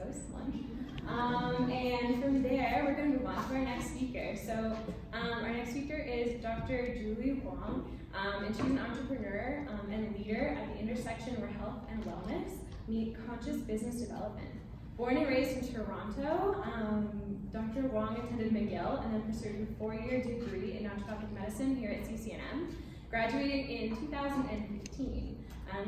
post lunch. And from there, we're going to move on to our next speaker. So our next speaker is Dr. Julie Hwang, and she's an entrepreneur and leader at the intersection where health and wellness meet conscious business development. Born and raised in Toronto, Dr. Hwang attended McGill and then pursued a 4-year degree in naturopathic medicine here at CCNM. Graduated in 2015.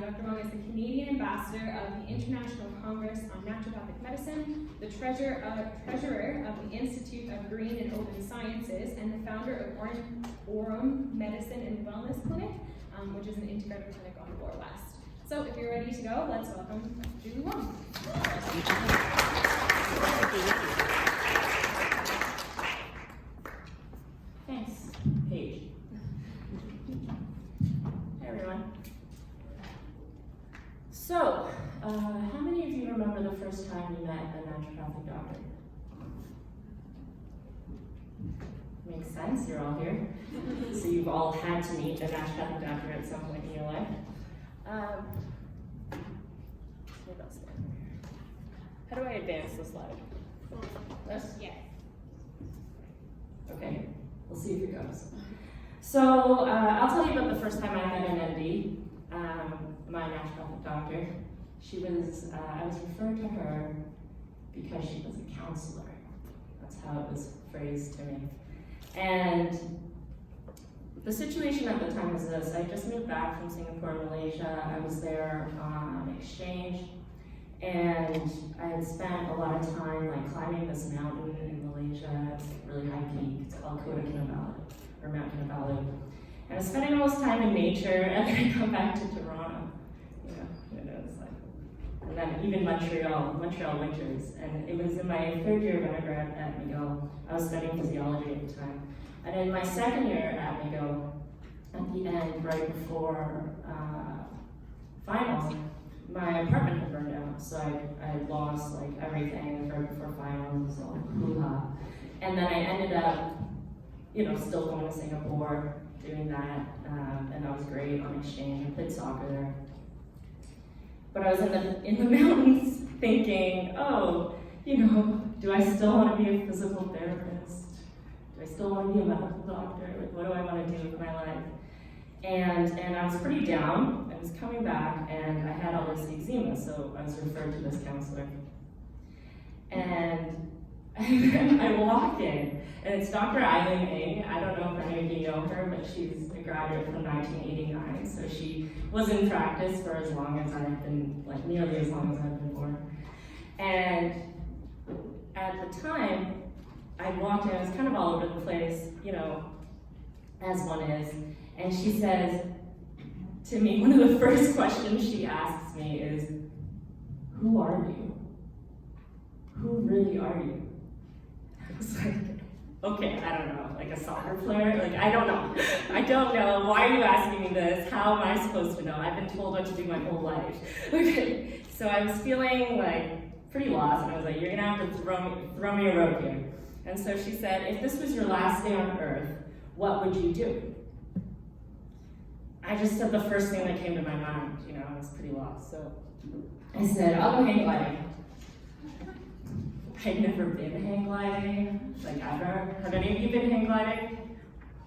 Dr. Hwang is the Canadian Ambassador of the International Congress on Naturopathic Medicine, the treasurer of the Institute of Green and Open Sciences, and the founder of Orem Medicine and Wellness Clinic, which is an integrative clinic on the Lower West. So if you're ready to go, let's welcome Julie Hwang. Thanks, Paige. Hey everyone. So, how many of you remember the first time you met a naturopathic doctor? Makes sense, you're all here. So you've all had to meet a naturopathic doctor at some point in your life. Maybe I'll stand here. How do I advance the slide? This? Yeah. Okay, we'll see if it goes. So I'll tell you about the first time I met an ND, my naturopathic doctor. She was, I was referred to her because she was a counselor. That's how it was phrased to me. And the situation at the time was this: I just moved back from Singapore, Malaysia. I was there on exchange, and I had spent a lot of time like climbing this mountain in Malaysia. It's a really high peak. It's called Kota Kinabalu, or Mount Kinabalu. And I was spending all this time in nature, and then I come back to Toronto. It's like, and then even Montreal winters. And it was in my 3rd year of undergrad at McGill. I was studying physiology at the time. And in my 2nd year at McGill, at the end, right before finals, my apartment had burned down. So I had lost like everything right before finals, so hoo-ha. And then I ended up, still going to Singapore, doing that, and that was great on exchange. I played soccer there. But I was in the mountains thinking, do I still want to be a physical therapist? Do I still want to be a medical doctor? Like, what do I want to do with my life? And I was pretty down. I was coming back, and I had all this eczema, so I was referred to this counselor. And then I walk in, and it's Dr. Eileen Ng. I don't know if any of you know her, but she's a graduate from 1989, so she was in practice for as long as I've been, like nearly as long as I've been born. And at the time, I walked in, I was kind of all over the place, as one is, and she says to me, one of the first questions she asks me is, who are you? Who really are you? I was like, okay, I don't know, like a soccer player? Like, I don't know. I don't know. Why are you asking me this? How am I supposed to know? I've been told what to do my whole life. Okay, so I was feeling like pretty lost, and I was like, you're gonna have to throw me a rope here. And so she said, if this was your last day on earth, what would you do? I just said the first thing that came to my mind, I was pretty lost. So I said, I'll go hang gliding. I'd never been hang gliding, like ever. Have any of you been hang gliding?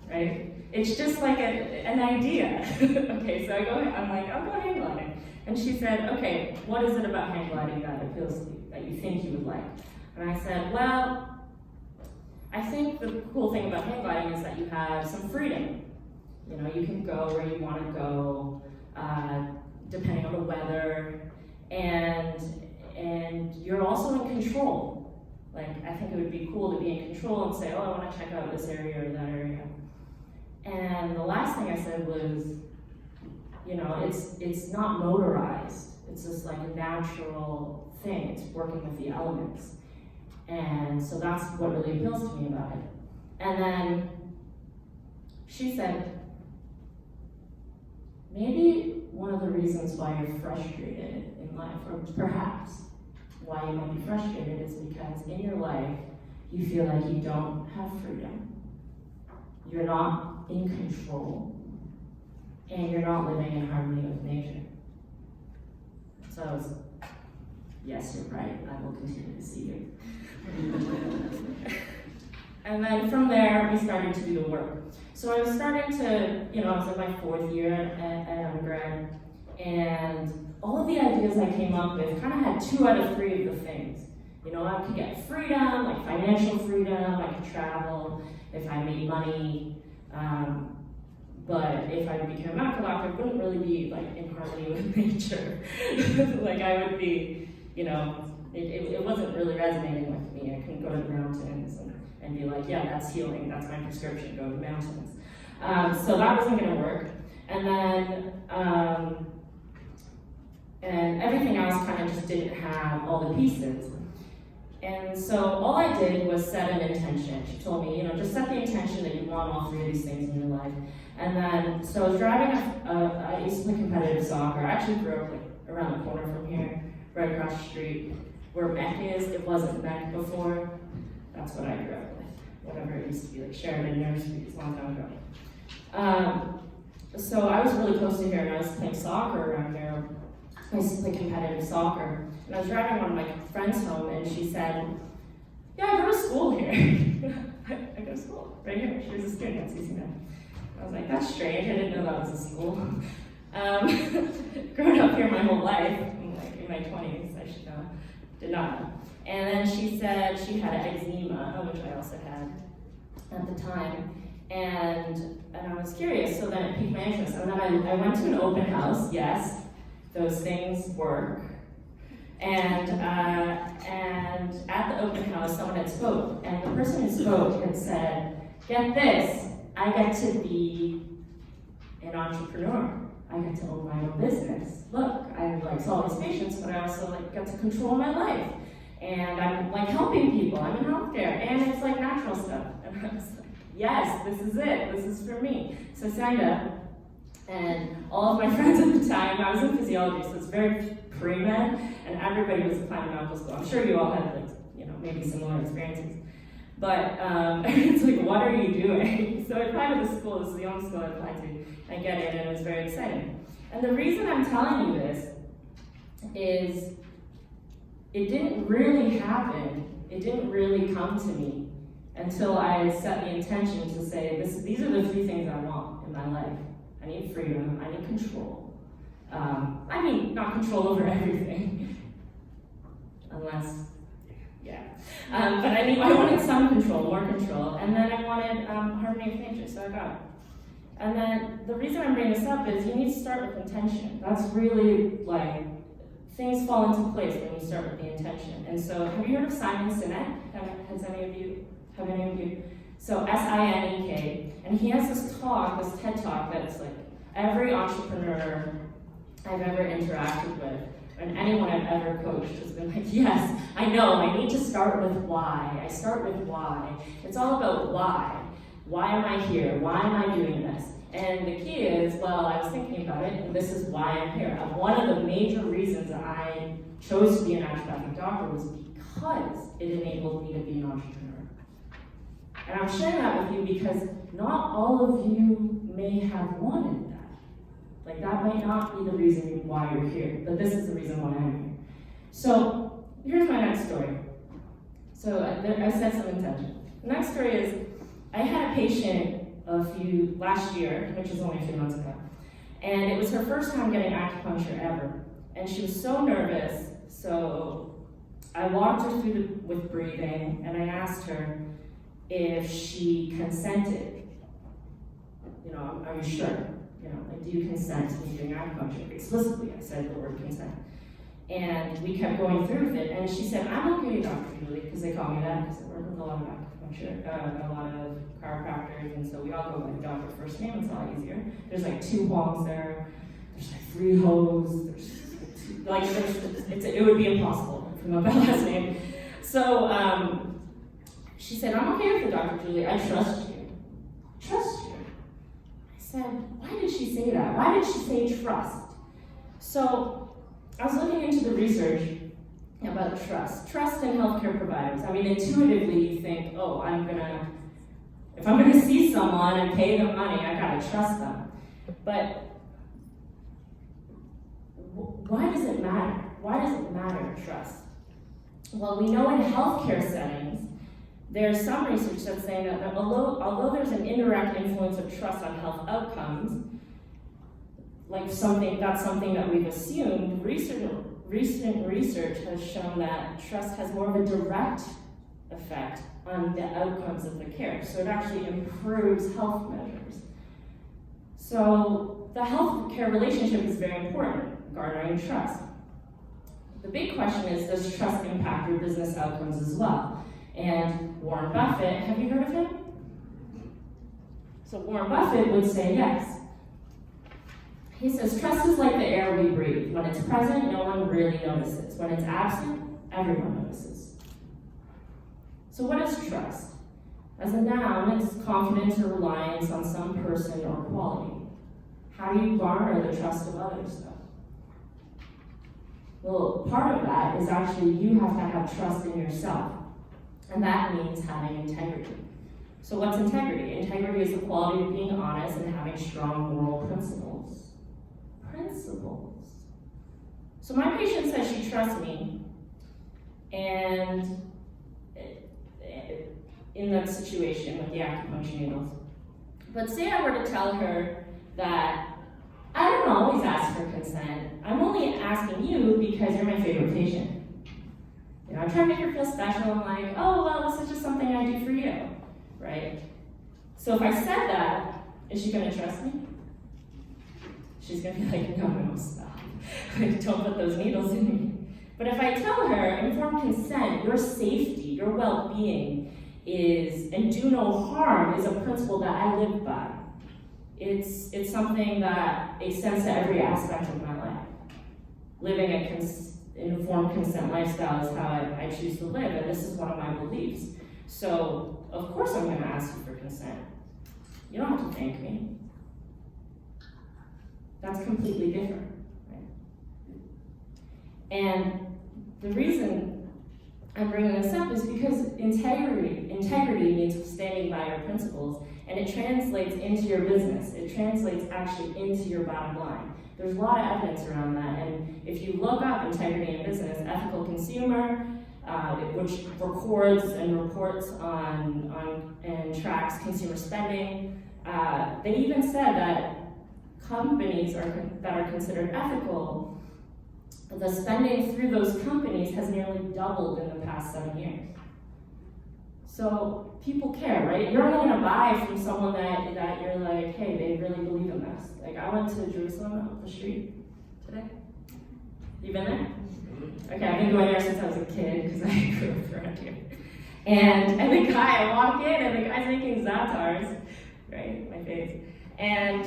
Right? It's just like an idea. Okay, so I'm like, I'll go hang gliding. And she said, okay, what is it about hang gliding that appeals to you, that you think you would like? And I said, well, I think the cool thing about hang gliding is that you have some freedom. You can go where you want to go, depending on the weather, and you're also in control. Like, I think it would be cool to be in control and say, oh, I want to check out this area or that area. And the last thing I said was, it's not motorized. It's just like a natural thing. It's working with the elements. And so that's what really appeals to me about it. And then she said, maybe one of the reasons why you're frustrated in life, or perhaps why you might be frustrated, is because in your life you feel like you don't have freedom. You're not in control, and you're not living in harmony with nature. So I was yes, you're right, I will continue to see you. And then from there, we started to do the work. So I was starting to, I was in my 4th year at undergrad, and all of the ideas I came up with kind of had 2 out of 3 of the things. I could get freedom, like financial freedom, I could travel if I made money, but if I became a medical doctor, it wouldn't really be like in harmony with nature. Like I would be, it wasn't really resonating with me. I couldn't go to the mountains and be like, yeah, that's healing, that's my prescription, go to the mountains. So that wasn't gonna work. And then, and everything else kind of just didn't have all the pieces. And so all I did was set an intention. She told me, just set the intention that you want all 3 of these things in your life. And then, so I was driving, I used to play competitive soccer. I actually grew up like around the corner from here, right across the street, where Mech is. It wasn't Mech before. That's what I grew up with. Whatever it used to be, like Sheridan Nursery, a long time ago. So I was really close to here, and I was playing soccer around here. I used to play competitive soccer. And I was driving one of my friends home, and she said, yeah, I go to school here. I go to school right here. She was a student at CCNM. I was like, that's strange. I didn't know that was a school. Grown up here my whole life, in my 20s, I should know. Did not know. And then she said she had eczema, which I also had at the time. And I was curious, so then it piqued my interest. And then I went to an open house. Yes, those things work. And at the open house, someone had spoke, and the person who spoke had said, get this, I get to be an entrepreneur. I get to own my own business. Look, I saw these patients, but I also get to control my life. And I'm helping people, I'm in healthcare, and it's natural stuff. And I was like, yes, this is it, this is for me. So I signed up, and all of my friends at the time, I was in physiology, so it's very pre-med, and everybody was applying to medical school. I'm sure you all had maybe similar experiences. But it's what are you doing? So I applied to the school. This is the only school I applied to. I get in, and it was very exciting. And the reason I'm telling you this is it didn't really happen. It didn't really come to me until I set the intention to say, these are the 3 things I want in my life. I need freedom. I need control. I mean, not control over everything, unless. Yeah, but I wanted some control, more control, and then I wanted harmony of nature, so I got it. And then the reason I'm bringing this up is you need to start with intention. That's really things fall into place when you start with the intention. And so, have you heard of Simon Sinek? Have any of you? So Sinek, and he has this TED talk that's every entrepreneur I've ever interacted with, and anyone I've ever coached has been yes, I know, I need to start with why. I start with why. It's all about why. Why am I here? Why am I doing this? And the key is, I was thinking about it, and this is why I'm here. One of the major reasons I chose to be a naturopathic doctor was because it enabled me to be an entrepreneur. And I'm sharing that with you because not all of you may have wanted that. That might not be the reason why you're here, but this is the reason why I'm here. So here's my next story. So I set some intention. The next story is, I had a patient last year, which was only a few months ago, and it was her first time getting acupuncture ever. And she was so nervous, so I walked her through with breathing, and I asked her if she consented. Are you sure? Do you consent to me doing acupuncture? Explicitly, I said the word consent. And we kept going through with it, and she said, I'm okay, Dr. Julie, because they call me that, because I work with a lot of acupuncture, a lot of chiropractors, and so we all go by the doctor first name, it's a lot easier. There's 2 Hwangs there, there's 3 Hos, it would be impossible from a last name. So she said, I'm okay with it, Dr. Julie, I trust you. Trust you? I said, why did she say that? Why did she say trust? So I was looking into the research about trust in healthcare providers. Intuitively you think, if I'm gonna see someone and pay them money, I gotta trust them. But why does it matter? does it matter, trust? Well, we know in healthcare settings, there's some research that's saying that although there's an indirect influence of trust on health outcomes, that's something that we've assumed, recent research has shown that trust has more of a direct effect on the outcomes of the care. So it actually improves health measures. So the healthcare relationship is very important, garnering trust. The big question is, does trust impact your business outcomes as well? And Warren Buffett, have you heard of him? So Warren Buffett would say yes. He says, trust is like the air we breathe. When it's present, no one really notices. When it's absent, everyone notices. So what is trust? As a noun, it's confidence or reliance on some person or quality. How do you garner the trust of others, though? Well, part of that is actually you have to have trust in yourself. And that means having integrity. So what's integrity? Integrity is the quality of being honest and having strong moral principles. So my patient says she trusts me, and in that situation with the acupuncture needles. But say I were to tell her that I don't always ask for consent. I'm only asking you because you're my favorite patient. You know, I try to make her feel special. I'm like, oh, well, this is just something I do for you, right? So if I said that, is she gonna trust me? She's gonna be like, no, stop. Like, don't put those needles in me. But if I tell her, informed consent, your safety, your well-being is, and do no harm is a principle that I live by. It's something that extends to every aspect of my life. Living an informed consent lifestyle is how I choose to live, and this is one of my beliefs. So, of course I'm gonna ask you for consent. You don't have to thank me. That's completely different, right? And the reason I'm bringing this up is because integrity means standing by your principles, and it translates into your business. It translates actually into your bottom line. There's a lot of evidence around that, and if you look up integrity in business, ethical consumer, which records and reports on and tracks consumer spending, they even said that companies that are considered ethical, the spending through those companies has nearly doubled in the past 7 years. So people care, right? You're only gonna buy from someone that you're like, hey, they really believe in this. Like, I went to Jerusalem up the street today. You been there? Okay, I've been going there since I was a kid because I grew up around here. And the guy, I walk in and the guy's making zatars, right? My face. And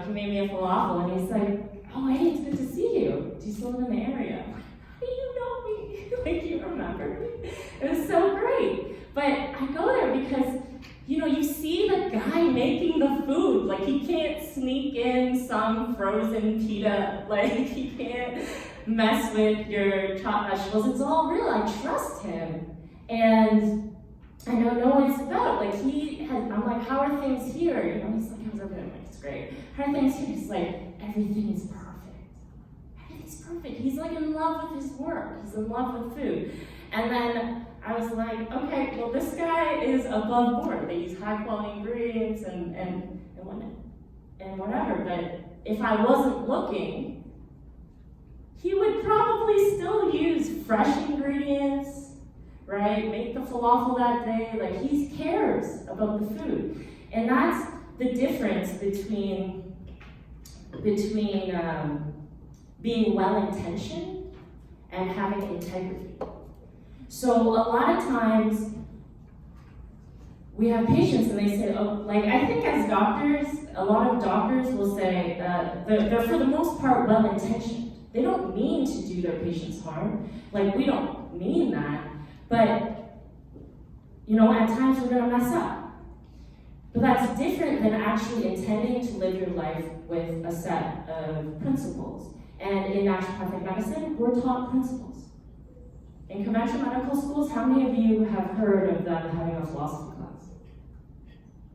he made me a falafel, and he's like, oh, hey, it's good to see you. Do you still live in the area? I'm like, how do you know me? Like, you remember me? It was so great. But I go there because, you know, you see the guy making the food. Like, he can't sneak in some frozen pita. Like, he can't mess with your chopped vegetables. It's all real. I trust him. And I know what it's about. Like, I'm like, how are things here? You know, he's like, how's everything? Like, it's great. How are things here? He's like, everything is perfect. Everything's perfect. He's like in love with his work. He's in love with food. And then I was like, okay, well, this guy is above board. They use high quality ingredients and whatever. But if I wasn't looking, he would probably still use fresh ingredients, right? Make the falafel that day. Like, he cares about the food. And that's the difference between being well-intentioned and having integrity. So a lot of times we have patients and they say, oh, like, I think as doctors, a lot of doctors will say they're for the most part well-intentioned. They don't mean to do their patients harm. Like, we don't mean that. But, you know, at times we're gonna mess up. But that's different than actually intending to live your life with a set of principles. And in naturopathic medicine, we're taught principles. In conventional medical schools, how many of you have heard of them having a philosophy